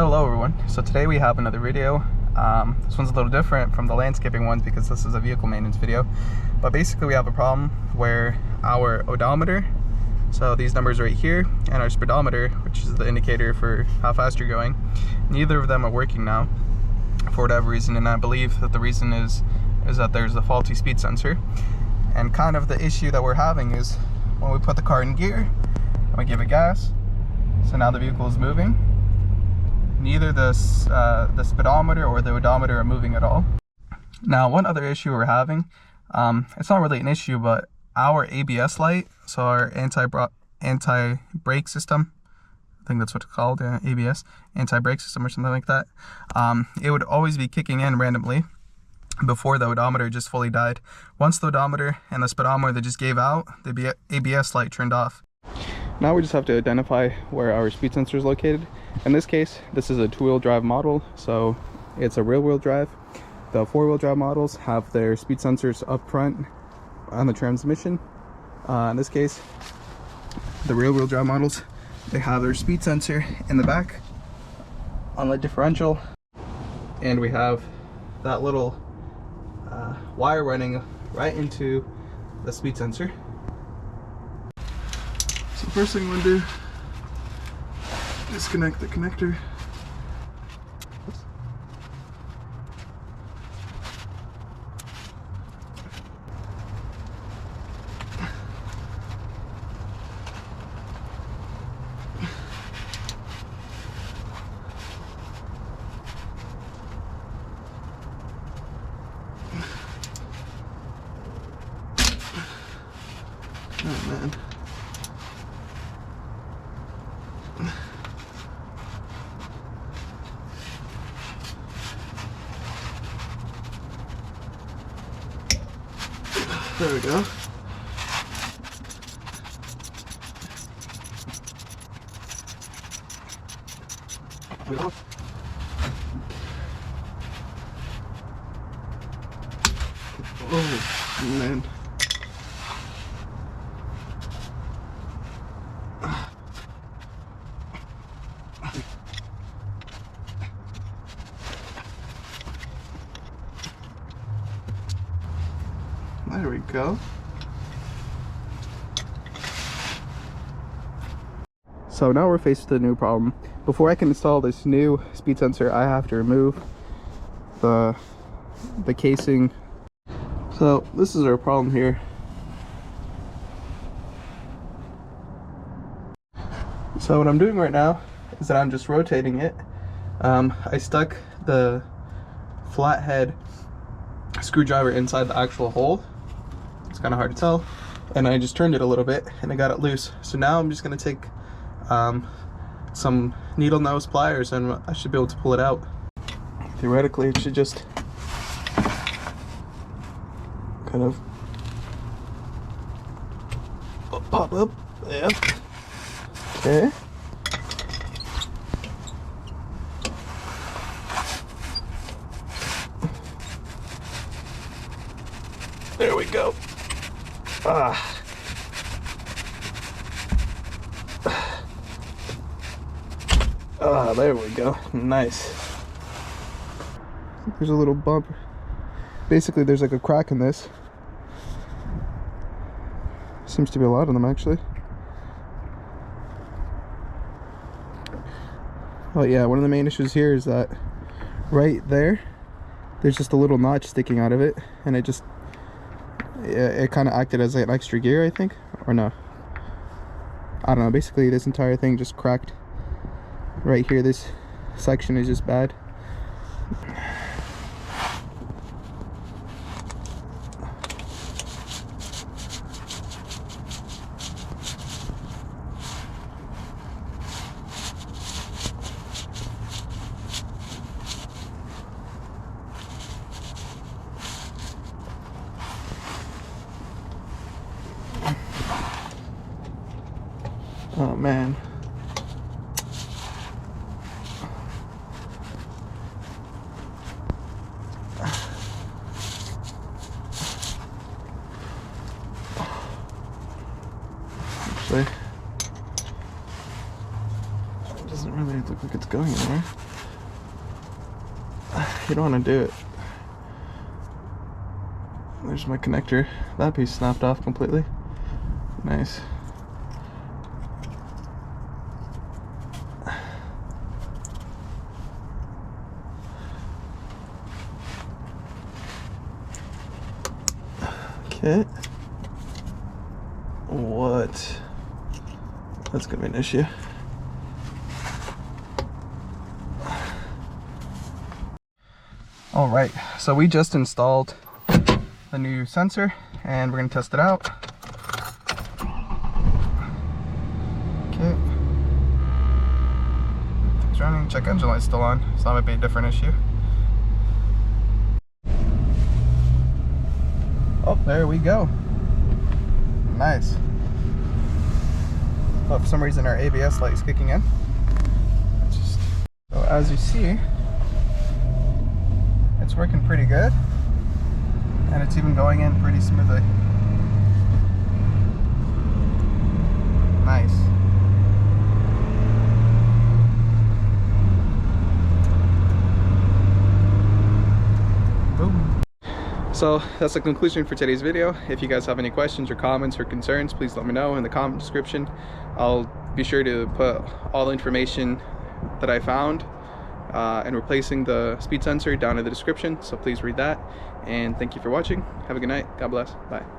Hello everyone. So today we have another video. This one's a little different from the landscaping ones because this is a vehicle maintenance video. But basically we have a problem where our odometer, so these numbers right here, and our speedometer, which is the indicator for how fast you're going, neither of them are working now for whatever reason, and I believe that the reason is that there's a faulty speed sensor. And kind of the issue that we're having is when we put the car in gear and we give it gas, so now the vehicle is moving, neither the speedometer or the odometer are moving at all. Now, one other issue we're having, it's not really an issue, but our ABS light, so our anti-brake system, I think that's what it's called, yeah, ABS, anti-brake system or something like that, it would always be kicking in randomly before the odometer just fully died. Once the odometer and the speedometer that just gave out, the ABS light turned off. Now we just have to identify where our speed sensor is located. In this case, this is a two-wheel drive model, so it's a rear-wheel drive. The four-wheel drive models have their speed sensors up front on the transmission. In this case, the rear-wheel drive models, they have their speed sensor in the back on the differential, and we have that little wire running right into the speed sensor. So first thing I'm going to do, disconnect the connector. Oh man. There we go. Oh man. There we go. So now we're faced with a new problem. Before I can install this new speed sensor, I have to remove the casing. So this is our problem here. So what I'm doing right now is that I'm just rotating it. I stuck the flathead screwdriver inside the actual hole. It's kind of hard to tell, and I just turned it a little bit and I got it loose. So now I'm just going to take some needle nose pliers and I should be able to pull it out. Theoretically it should just kind of pop up. Yep. Okay. There we go. There we go. Nice. There's a little bump. Basically, there's like a crack in this. Seems to be a lot of them, actually. Oh yeah, one of the main issues here is that right there, there's just a little notch sticking out of it, and it kind of acted as an extra gear, I think, or no, I don't know. Basically this entire thing just cracked right here. This section is just bad. Oh man. Actually, it doesn't really look like it's going in there. You don't want to do it. There's my connector. That piece snapped off completely. Nice. Okay. What? That's gonna be an issue. All right, so we just installed the new sensor and we're gonna test it out. Okay. It's running. Check engine light's still on, so that might be a different issue. Oh, there we go. Nice. But for some reason our ABS light is kicking in. So as you see, it's working pretty good. And it's even going in pretty smoothly. Nice. Boom. So that's the conclusion for today's video. If you guys have any questions or comments or concerns, please let me know in the comment description. I'll be sure to put all the information that I found and replacing the speed sensor down in the description, so please read that. And thank you for watching. Have a good night. God bless. Bye.